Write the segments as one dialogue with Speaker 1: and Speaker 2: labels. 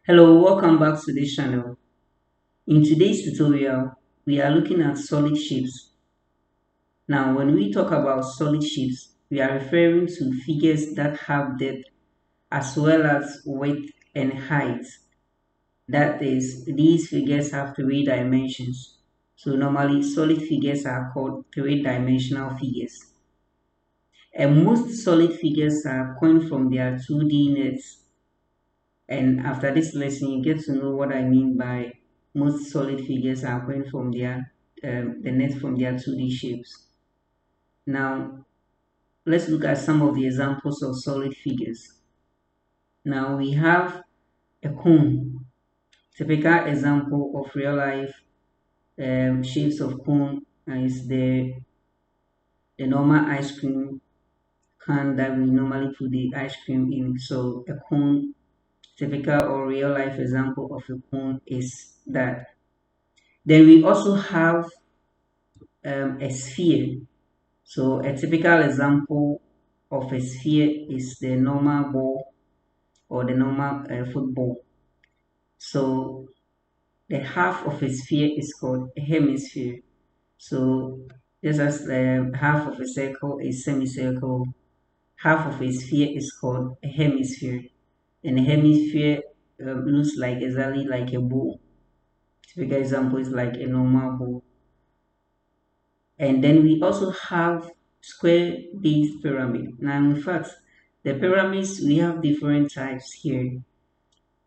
Speaker 1: Hello, welcome back to this channel. In today's tutorial, we are looking at solid shapes. Now, when we talk about solid shapes, we are referring to figures that have depth as well as width and height. That is, these figures have three dimensions. So normally, solid figures are called three-dimensional figures. And most solid figures are coined from their 2D nets. And after this lesson, you get to know what I mean by most solid figures are going from their the net from their 2D shapes. Now, let's look at some of the examples of solid figures. Now, we have a cone, typical example of real life shapes of cone is the normal ice cream can that we normally put the ice cream in. So, a cone, typical or real life example of a cone is that. Then we also have a sphere. So a typical example of a sphere is the normal ball or the normal football. So the half of a sphere is called a hemisphere. So just as half of a circle is semicircle, half of a sphere is called a hemisphere. And a hemisphere looks like exactly like a ball. Typical example is like a normal ball. And then we also have square base pyramid. Now, in fact, the pyramids, we have different types here.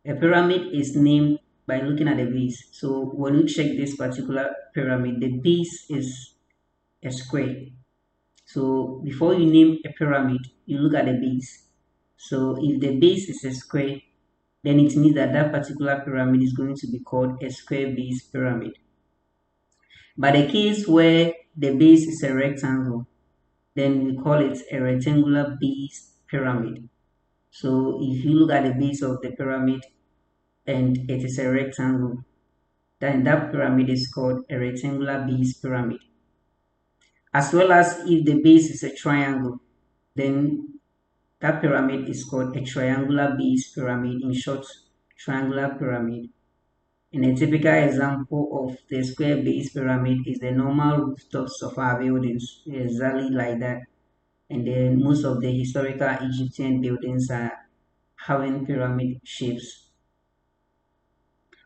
Speaker 1: A pyramid is named by looking at the base. So when you check this particular pyramid, the base is a square. So before you name a pyramid, you look at the base. So if the base is a square, then it means that that particular pyramid is going to be called a square base pyramid. But the case where the base is a rectangle, then we call it a rectangular base pyramid. So if you look at the base of the pyramid and it is a rectangle, then that pyramid is called a rectangular base pyramid. As well as if the base is a triangle, then that pyramid is called a triangular base pyramid, in short, triangular pyramid. And a typical example of the square base pyramid is the normal rooftops of our buildings, exactly like that. And then most of the historical Egyptian buildings are having pyramid shapes.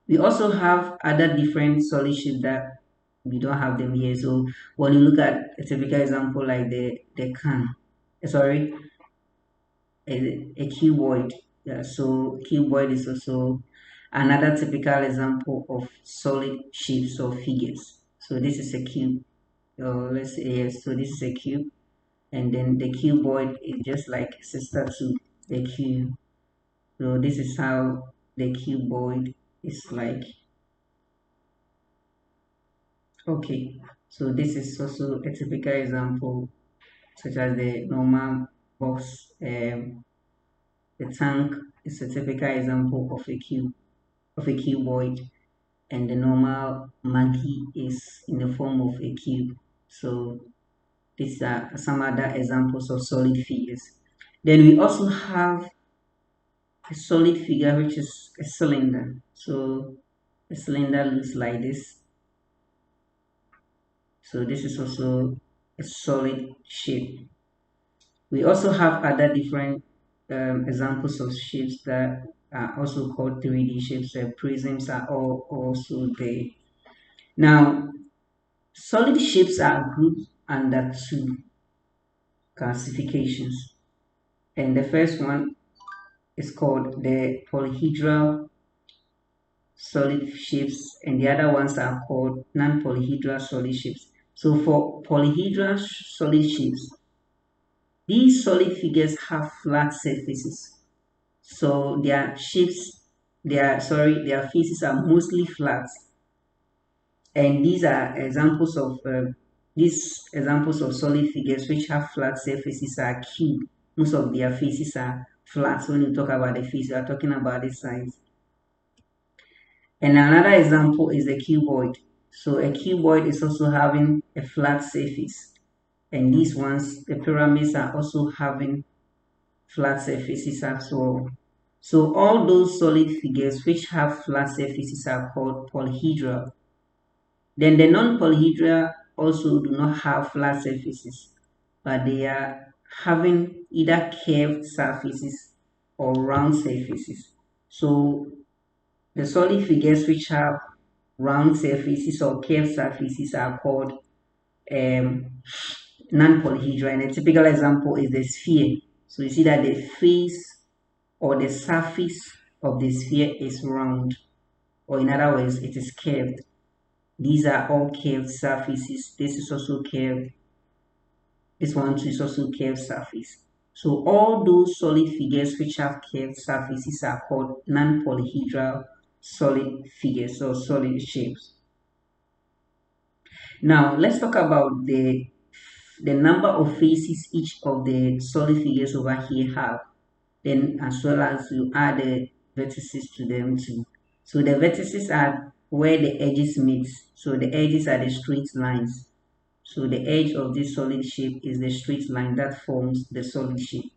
Speaker 1: We also have other different solid shapes that we don't have them here. So when you look at a typical example like the can, sorry, a cuboid. Yeah, so cuboid is also another typical example of solid shapes or figures. So this is a cube. Let's say yes. So this is a cube, and then the cuboid is just like sister to the cube. So this is how the cuboid is like. Okay, so this is also a typical example, such as the normal box. The tank is a typical example of a cuboid, and the normal monkey is in the form of a cube. So these are some other examples of solid figures. Then we also have a solid figure, which is a cylinder. So a cylinder looks like this. So this is also a solid shape. We also have other different examples of shapes that are also called 3D shapes. Prisms are all also there. Now, solid shapes are grouped under two classifications. And the first one is called the polyhedral solid shapes, and the other ones are called non-polyhedral solid shapes. So for polyhedral solid shapes, these solid figures have flat surfaces. So their shapes, their faces are mostly flat. And these examples of solid figures which have flat surfaces are cube. Most of their faces are flat. So when you talk about the face, you are talking about the size. And another example is a cuboid. So a cuboid is also having a flat surface. And these ones, the pyramids are also having flat surfaces as well. So all those solid figures which have flat surfaces are called polyhedral. Then the non-polyhedral also do not have flat surfaces, but they are having either curved surfaces or round surfaces. So the solid figures which have round surfaces or curved surfaces are called non-polyhedral. And a typical example is the sphere. So you see that the face or the surface of the sphere is round, or in other words, it is curved. These are all curved surfaces. This is also curved. This one too is also curved surface. So all those solid figures which have curved surfaces are called non-polyhedral solid figures or solid shapes. Now let's talk about the number of faces each of the solid figures over here have. Then as well as you add the vertices to them too. So the vertices are where the edges meet. So the edges are the straight lines. So the edge of this solid shape is the straight line that forms the solid shape.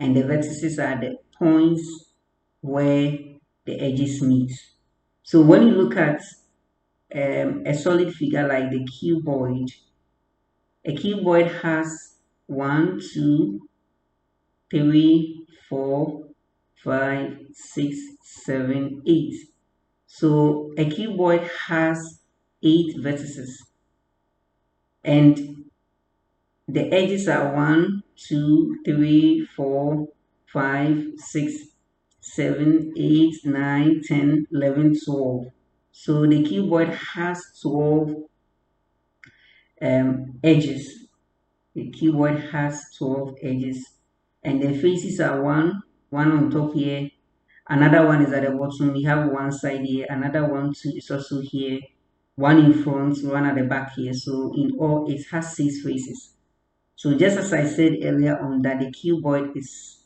Speaker 1: And the vertices are the points where the edges meet. So when you look at a solid figure like the cuboid, a cuboid has one, two, 3, 4, 5, 6, 7, 8. So a cuboid has 8 vertices and the edges are 1, 2, 3, 4, 5, 6, 7, 8, 9, 10, 11, 12. So the cuboid has 12 edges. The cuboid has 12 edges and the faces are one on top here, another one is at the bottom. We have one side here, another one too is also here, one in front, one at the back here. So in all it has 6 faces. So just as I said earlier on that the cuboid is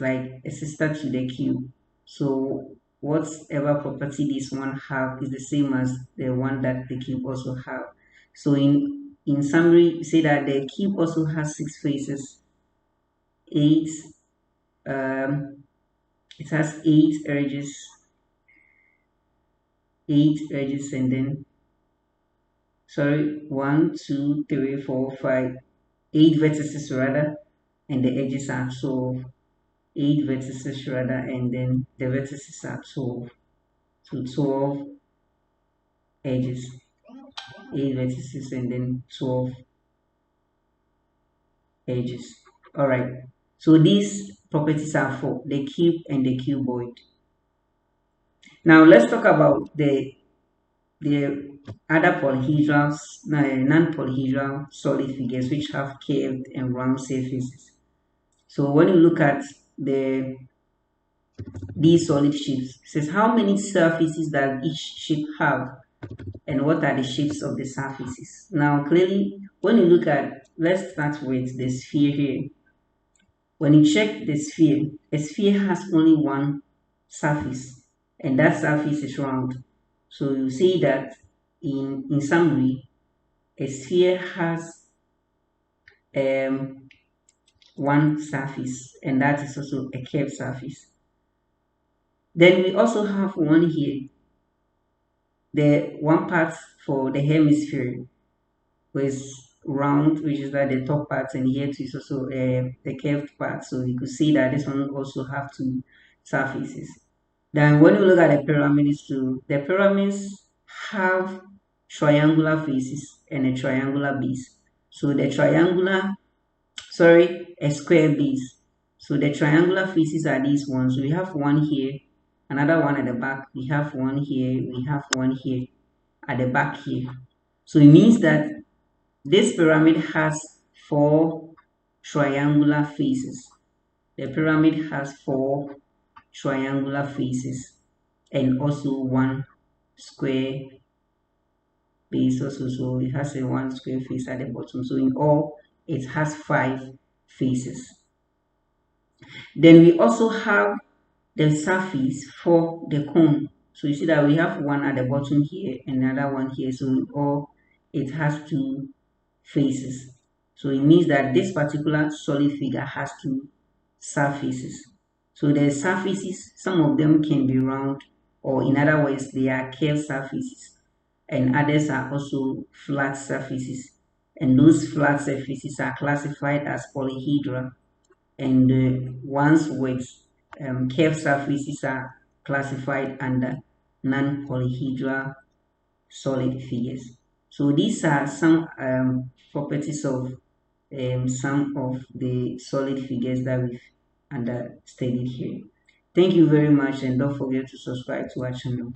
Speaker 1: like a sister to the cube. So whatever property this one have is the same as the one that the cube also have. So in summary, we say that the cube also has 6 faces, 8 um, it has 8 edges and then sorry, 1, 2, 3, 4, 5, 8 vertices rather, and the edges are 12. 8 vertices rather, and then the vertices are 12. So 12 edges, 8 vertices, and then 12 edges. All right. So these properties are for the cube and the cuboid. Now let's talk about the other polyhedrals, non-polyhedral solid figures which have curved and round surfaces. So when you look at these solid shapes, it says how many surfaces does each shape have and what are the shapes of the surfaces. Now clearly when you look at, let's start with the sphere here. When you check the sphere, a sphere has only one surface and that surface is round. So you see that in summary, a sphere has um, one surface and that is also a curved surface. Then we also have one here, the one part for the hemisphere was round, which is like the top part, and here too is also the curved part. So you could see that this one also have two surfaces. Then when you look at the pyramids too, the pyramids have triangular faces and a triangular base. So the triangular, sorry, a square base. So the triangular faces are these ones. So we have one here, another one at the back. We have one here, we have one here at the back here. So it means that this pyramid has 4 triangular faces. The pyramid has 4 triangular faces and also one square base also. So it has a one square face at the bottom. So in all, it has 5 faces. Then we also have the surface for the cone. So you see that we have one at the bottom here and another one here. So in all, it has 2 faces. So it means that this particular solid figure has 2 surfaces. So the surfaces, some of them can be round, or in other words, they are curved surfaces, and others are also flat surfaces. And those flat surfaces are classified as polyhedra, and the ones with curved surfaces are classified under non-polyhedral solid figures. So these are some properties of some of the solid figures that we've studied here. Thank you very much, and don't forget to subscribe to our channel.